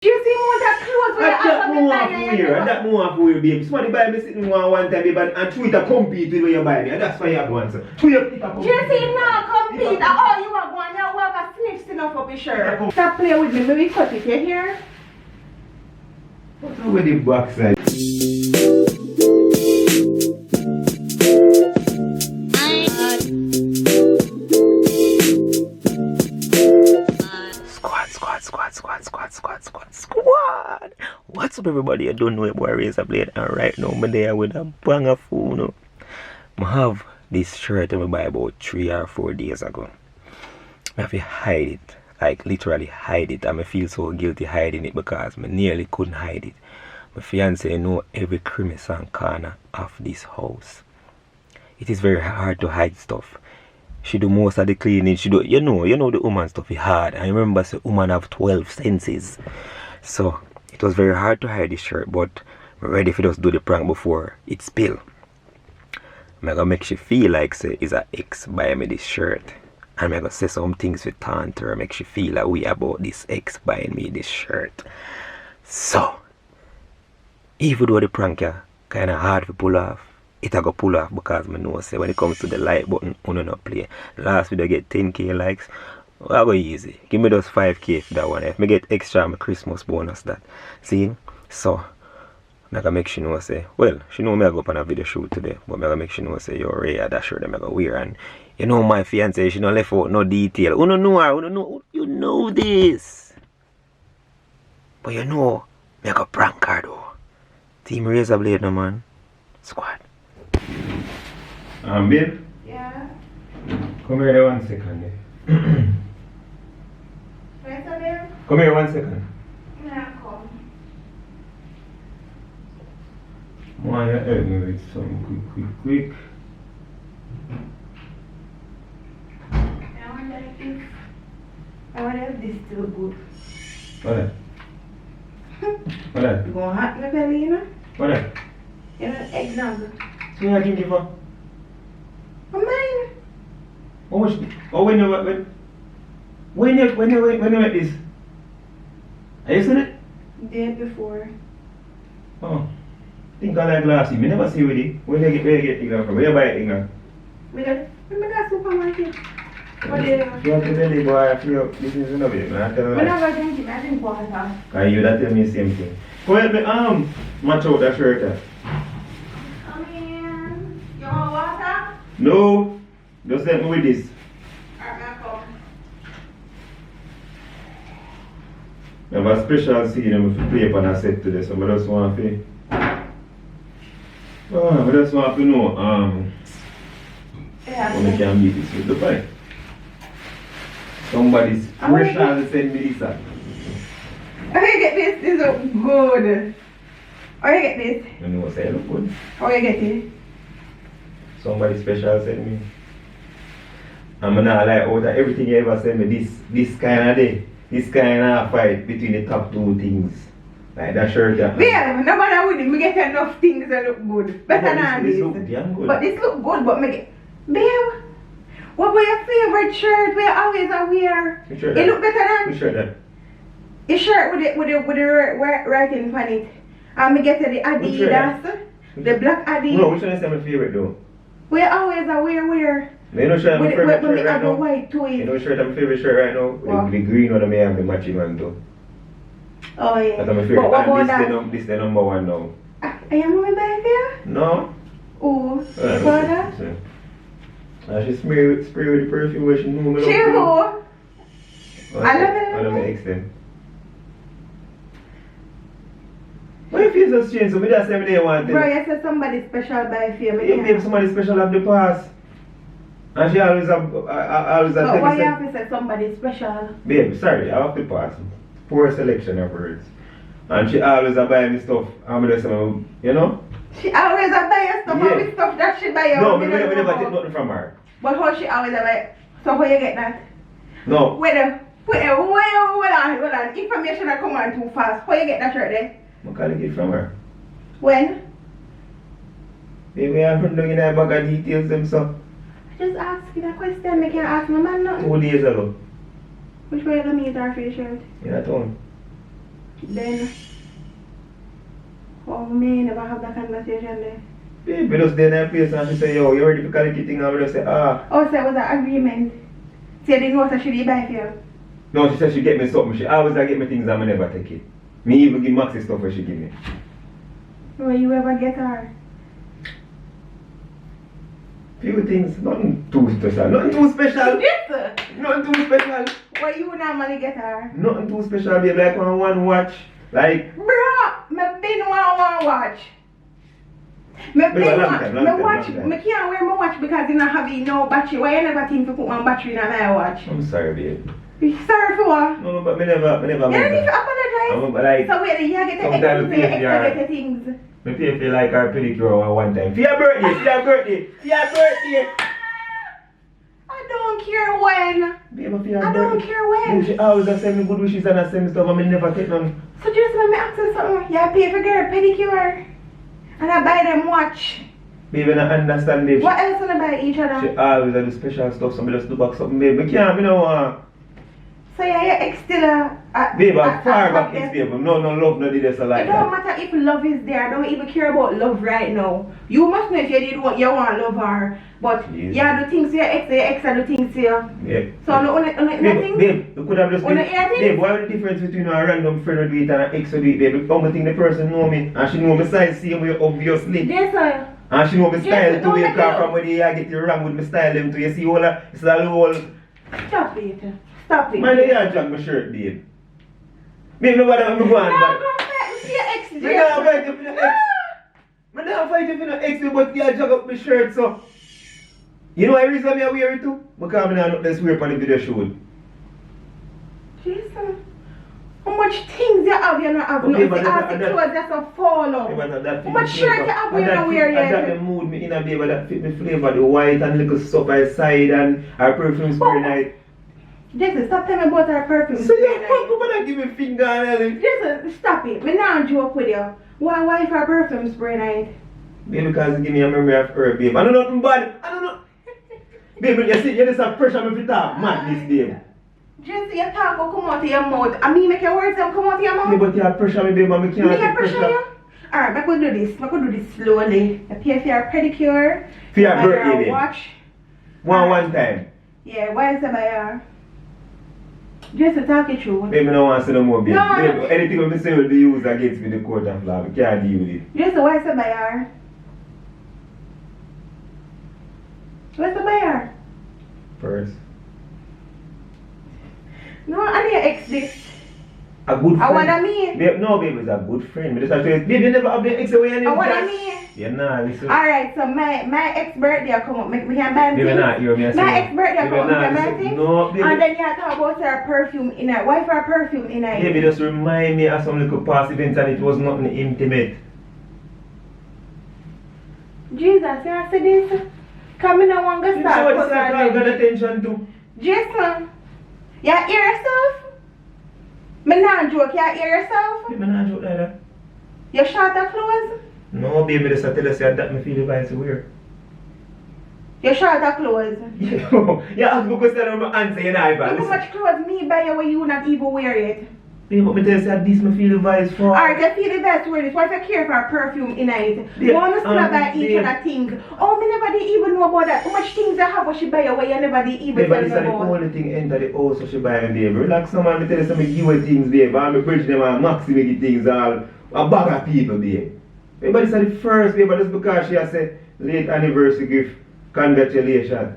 Do you see more that clothes where And that more for you, babe. Somebody buy me sitting one time, babe, and two it a compete with what you buy me, and that's why you have one, sir. Two you pick up. Do you see now compete? Oh, you are going, you walk a sniff enough up your shirt. Stop playing with me, maybe cut it, you hear? What's wrong with the backside? Squad. What's up, everybody? I don't know it, boy, Razablade, and right now I'm there with a banger phone. I have this shirt I buy about 3 or 4 days ago. I have to hide it, like literally hide it, and I feel so guilty hiding it because I nearly couldn't hide it. My fiance know every crevice and corner of this house. It is very hard to hide stuff. She do most of the cleaning. She do, you know the woman stuff is hard. I remember say woman have 12 senses. So it was very hard to hide this shirt, but I'm ready for just do the prank before it spill. I'm gonna make she feel like say is a ex buy me this shirt. And I'm gonna say some things with taunt her, make she feel like we about this ex buying me this shirt. So even though the prank kinda hard to pull off, it a go pull off because I know say when it comes to the like button, I not play. Last video get 10k likes. I go easy. Give me those 5k for that one. If I get extra, my Christmas bonus that. See? So I gotta make sure you know say, well, she know me I go up on a video shoot today, but I gotta make sure you know say you're Ray that shirt them I go wear, and you know my fiance, she don't left out no detail. You don't know her, you know this. But you know, I go prank her though. Team Razablade no man. Squad. Babe? Yeah. Come here 1 second. Right there? Come here 1 second. Yeah, come. Why you help me with some quick. I wonder if this still good. What that? What that? You gonna hot my belly, you know? What that? You know, example. So you can give her? Mine. How much? Oh, when you make this? Are you seen it? Day before. Oh. Think I like glassy. Me never see with it. Where you get England from? Where you buy it England? We got supermarket. What do you You have to belly boy, I feel this is enough it, man. I tell you When like. I drink it, I drink water. Can you that tell me the same thing? Go help me match out that shirt. Come in. You want water? No. Just help me with this. Alright, now come. I have a special scene and we play upon a set today, so I just want to I just want to know Yeah. how we can beat this with the pie. Somebody special send me this. How you get this? This look good. How you get this? You know what I look good? How you get it? Somebody special send me. I'm not like out of everything you ever send me this kind of day. This kind of fight between the top two things. Like that shirt. Yeah, no matter with it, we get enough things that look good. Better than this. This look damn good. But this look good, but me get... Babe, what was your favorite shirt we always wear? Which shirt It that? look better than... Which shirt that? A shirt with the writing on it. And me get the Which shirt that? Adidas. The black Adidas. No, which one is my favorite though? We always wear. You know which shirt my With favorite me shirt right have the now? white to You know it. which shirt my favorite shirt right now? What? The green one I may have the matching one too. Oh yeah. That's my But favorite. what about And that? this the number one now. I am going to buy it here? No? Oh, Alright, for that? She spray with the perfume where she knew me. She who? I love it. I love my ex then. Why you feel so strange? So me just say me day one thing. Bro, you said somebody special buy for you. Yeah, maybe somebody special have the pass. And she always have But why you have to say somebody special? Babe, sorry, I have to pass. Poor selection of words. And she always a buy me stuff. I'm just saying, you know? She always buy you stuff, Yeah. with stuff that she buy you. No, we we don't never know take how. nothing from her. But how she always buy? So how you get that? No. Wait on. Information that come on too fast. How you get that shirt there? I can't get it from her. When? Baby, I'm doing a bag of details them so. Just asking a question. I can't ask my man nothing. 2 days ago. Which way you gonna meet her for your shirt? In a town. Then, oh, me never have that conversation there. Babe, we just then in place and she say, yo, you ready for the thing? And we just say, ah. Oh, so it was an agreement. Say they know that she did buy for you. No, she said she get me something. She always get me things and I never take it. Me even give Maxi stuff where she give me. Will you ever get her? Few things, nothing too special. Nothing too special. Yes. Nothing too special. What you normally get her? Nothing too special, babe. Like one watch. Like. Bro, me been one watch. Me been one watch. Me can't wear my watch because you not have no battery. Why you never think to put one battery in my watch? I'm sorry, babe. Sorry for what? No, but me never. You don't need to apologize. Like, so wait, you get the extra things. Me pay for like our pedicure one time. For your birthday, for your birthday, for your birthday. I don't care when. Babe, for your I don't care when. She always send me good wishes and send me stuff and me never take none. So just let me ask you something. You pay for girl pedicure and I buy them watch. Baby, I understand, babe. What else when I buy each other? She always do special stuff, so I just do back something, babe. Me can't, me no want. So yeah, your ex still babe, I'm far back is babe. No love, no did this like that. It don't matter if love is there. I don't even care about love right now. You must know if you did what you want love her. But yeah, do things to your ex do things to you. Yeah. So nothing. Babe, you could have just been, babe, what is the difference between a random friend who do it and an ex who do it, babe? The only thing the person know me and she know my size same way obviously. Yes, sir. And she know my style too, you come from where you get it wrong with my style them too. You see all that, it's a whole. Stop it. Stop it. Man, you can't drag my shirt, babe. Babe, nobody want me go on, but. See your ex, I can't fight you for the ex. I can't fight you for the ex, but you drag up my shirt, so. You know why reason I wear it too? Because I'm not let's wear on the video shoot. Jason, how much things you have you not have? Okay, no, the clothes just a fall off. How much shirt you have you not wear yet? That the mood me in a baby that fit me flavor, the white and little stuff outside and our perfume spray night. Jason, stop telling me about our perfume so spray you night. come and give me finger and everything. Jason, stop it. Me not joke with you. Why for our perfume spray night? Baby, because you give me a memory of her, babe. I don't know nothing bad. I don't know. Baby, you see, you just have pressure on me to talk madness, babe. Just your talk will come out of your mouth. I mean, make your words come out of your mouth. Yeah, but you have pressure on me, babe, and me can't take pressure. You? Alright, I could do this. I could do this slowly. I pay for your pedicure. For your birthday, babe. Watch. One time. Yeah, why is it by your? Just to talk it through. Baby, I don't want to say no more, babe. No, babe, anything I say will be used against me in the court of law. I can't deal with it. Just why is it by your? What's the buyer? First. No, I need ex this. A good friend. I wanna mean. Babe, no, babe, it's a good friend. But just have to, babe, you never have the ex away and I wanna mean. Yeah, nah, listen. Alright, so my ex birthday come up. We can buy things. Baby, nah, you're me. My ex birthday come up. We can buy things. No, baby. And then you talk about her perfume in it. Why for her perfume in it? Baby, just remind me of some little past events and it was nothing intimate. Jesus, you see this? Come in and want to start. So what's that I got attention to? Jason, you hear yourself? Me not joke, you hear yourself? Baby, not joke like that. You short of clothes? No, baby, just tell us that me feel the vibes weird. You short of clothes? You ask me a question and I answer you now, Look how much clothes me buy you when you not even wear it. Baby, but me tell you that this me feel the vibes for. Alright, you feel the best wear this. Why if you care for a perfume in it? You want to slap by each other thing. Oh, me never did even know about that. How much things I have what she buy you when you never did even tell me about. Baby, the only thing enter the house so she buy me, baby. Relax, man, me tell you some give her things, baby. And me bridge them and maxi me give things all. A bag of people, baby. Baby, this is the first, baby, just because she has a late anniversary gift. Congratulations.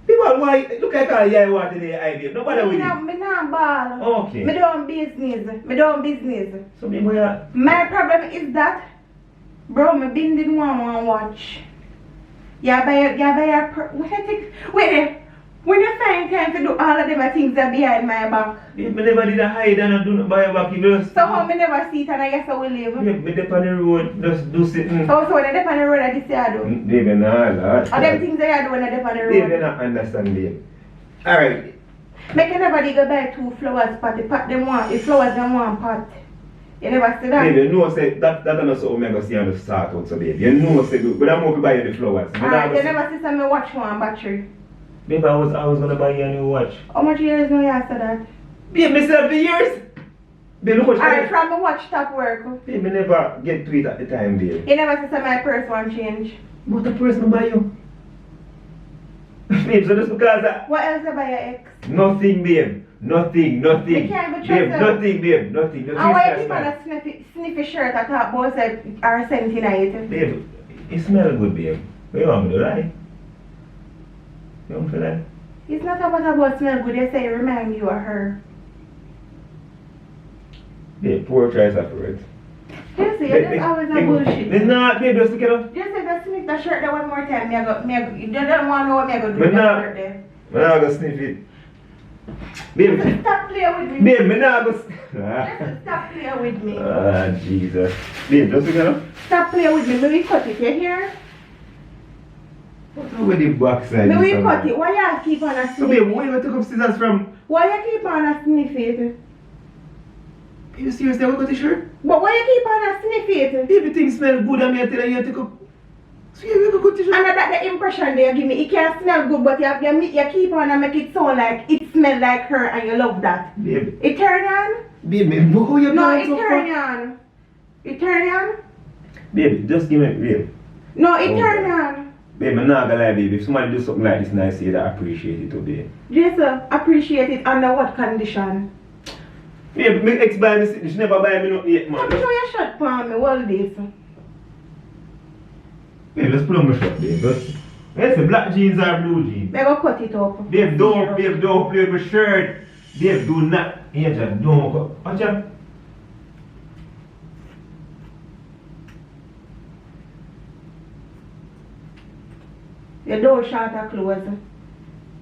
People, why? Look at all you want today, I babe. Nobody with you. Me not ball. Okay. Me doing business. Me doing business. So, baby, where? My problem is that, bro, me been didn't want watch. Yeah, buy what I think? Wait, when you find time to do all of them things that behind my back. Me never did a hide and I do not buy a back. Just, so how me never see it and I guess I will live? Me dip on the road, just do something. Oh, so when I dip on the road, I just say I do? Baby, nah, Lord. All them things that I do when I dip on the road? Baby, not understand, babe. Alright. Make anybody go buy 2 flowers pot. The pot them want, the flowers them want pot. You never see that? Baby, you know say that not so I'm going to see on the start out, so baby. You know say but I'm going to buy you the flowers. Alright, you never see some watch one battery. Baby, I was gonna buy you a new watch. How much years now you after that? Babe, me 7 years. Babe, look what Alright, from my watch stop work. Babe, I never get to it at the time, babe. You never say my purse won't change. What the person buy you? Babe, so just because that. What else I buy your ex? Nothing, babe. Nothing. You can't be Babe, trusted. nothing, babe. Nothing. And why you keep on a sniffy shirt I thought both said are sent in it? Babe, it smells good, babe. What you want me to lie? You want me to lie? It's not about smell good, you say remind you of her. Babe, poor choice afterwards. You see, that's always a bullshit. It's not, babe, just look it up. Just if I sniff the shirt there one more time, you don't want to know what I'm going to do But with the now- shirt there. I'm not gonna sniff it. Babe, Stop playing with me. babe, I'm not gonna. Just stop playing with me. Ah, Jesus. Babe, just look it up. Stop playing with me. Maybe cut it, you hear? What's up with the backside? Maybe this cut time? it. Why you keep on a So, sniff? babe, where you took up scissors from? Why you keep on a sniff it? You seriously want to cut the shirt? But why you keep on a sniff it? Everything smells good, and I tell you, you take up. So, you can cut the shirt. And that the impression they give me, it can smell good, but you keep on and make it sound like it smell like her and you love that. Babe, It turn on? babe, know how you No, doing it so turn far? on. It turn on? Babe, just give me, babe. No, it Oh, turn God. on. Babe, I'm not gonna lie, babe. If somebody do something like this and I say that, I appreciate it, babe. Just appreciate it under what condition? Babe, my ex buy me something, she never buy me nothing yet, Come man. show your shirt for me, all this. Babe, let's put on my shirt, babe. Let's say black jeans or blue jeans. They go cut it up. Babe, don't play with my shirt. Babe, do not. Yeah, just don't cut. Watch out. You don't short of clothes.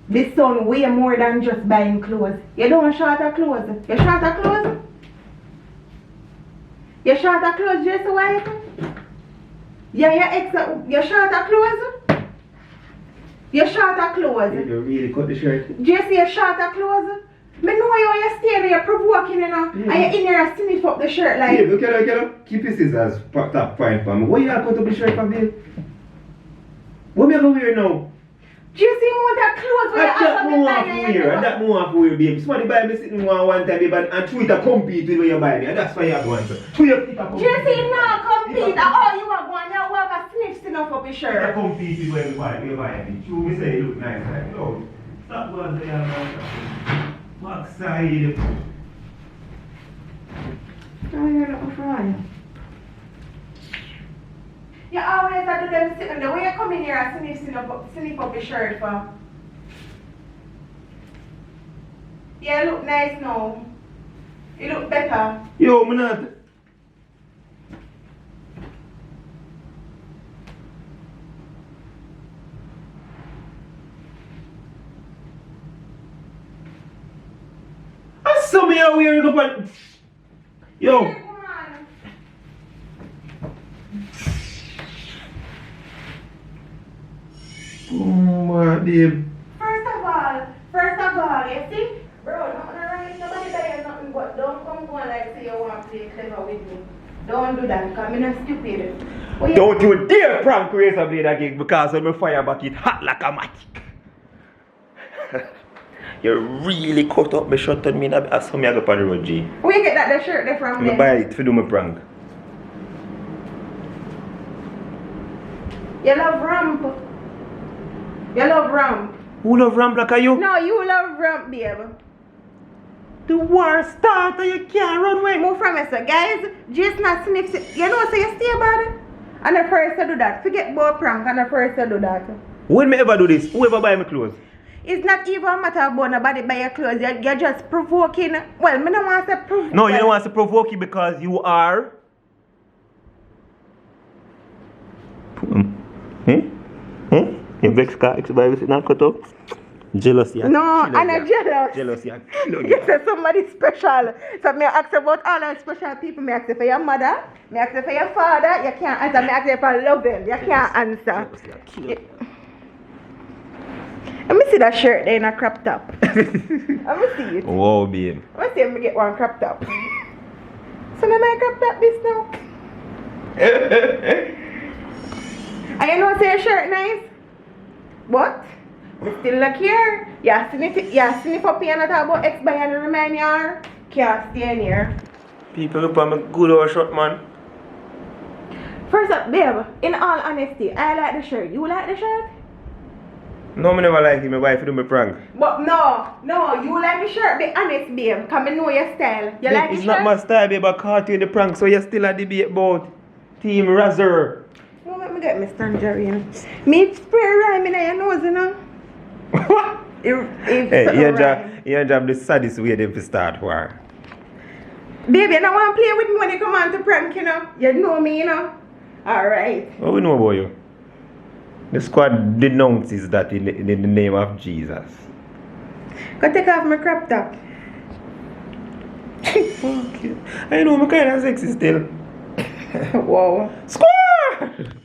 This son way more than just buying clothes. You don't short of clothes. You short of clothes? You short of clothes, just wife? Yeah, your ex, you short of clothes? You short of Babe, clothes. you really cut the shirt. Jesse, you short of clothes? Me know you stay there, you're provoking, you know. Yeah. And you're in here sniff up the shirt like... Babe, look at that. Keep your scissors top fine for me. Why you cut up the shirt for, babe? What me gonna wear now? Jesse, you want that clothes when I that you more have to wear. I that more have to wear, babe. Somebody buy me sitting one time, babe, and through it a compete with what you buy me. And that's why you have one, sir. Through it a compete. Jesse, now compete. Oh, you are going, you walk a sniff enough up your I shirt. compete with what you buy me. True, me say you look nice, like, no. Stop going there, man. Backside. Oh, you're not fine. You always have to do them sitting there. When you come in here and sniff up your shirt for. Yeah, look nice now. You look better. Yo, man, not. I saw me out wearing up on. Yo. Hey, come on. Oh, babe. First of all, you see? Bro, nothing wrong. Nobody tell nothing, but don't come going like say you want to play clever with me. Don't do that, because I'm not stupid. Oh, yeah. Don't you dare prank Razablade again because when I fire back it hot like a matic. You really cut up my shirt on me and I saw me go on the road, G. Where you get that shirt there from I'm then? buy it to do my prank. You love ramp. You love ramp. Who love Ram like you? No, you love ramp, babe. The war starter, you can't run away. Move from me, so guys, just not sniff. You know, so you stay about it. And the first to do that. Forget about prank and the first to do that. When me ever do this? Whoever buy me clothes? It's not even a matter about nobody buy your clothes. You're just provoking. Well, me don't want to provoke. No, you don't want to provoke you because you are. You vex car ex-buy sitting and cut up? Jealousy. No, I'm not jealous. Jealousy. You say somebody special. So me ask about all the special people. Me ask you for your mother. Me ask you for your father. You can't answer. Me ask you for loving. You can't answer. Let me see that shirt there in a crop top. Let me see it. Wow, babe. Let me see if me get one crop top. So let me crop top this now. And you know say your shirt nice? What? We still look here. Yeah, sniff up here and talk about ex-buy and remind you. Can't stay in here. People look at me good old shirt, man. First up, babe, in all honesty, I like the shirt. You like the shirt? No, me never like it. My wife do me prank. But no, you like the shirt. Be honest, babe. Come and know your style. You Babe, like the it's shirt? not my style, babe. I caught you in the prank, so you're still a debate about Team Razor. No, let me get Miss Tangerine. Me spray rhyme in your nose, you know? What? Hey, Rhyme. you have the saddest way them to start war. Baby, you don't want to play with me when you come on to prank, you know? You know me, you know? Alright. What we know about you? The squad denounces that in the name of Jesus. Go take off my crop top. Okay. I know, I'm kind of sexy still. Wow. Squad!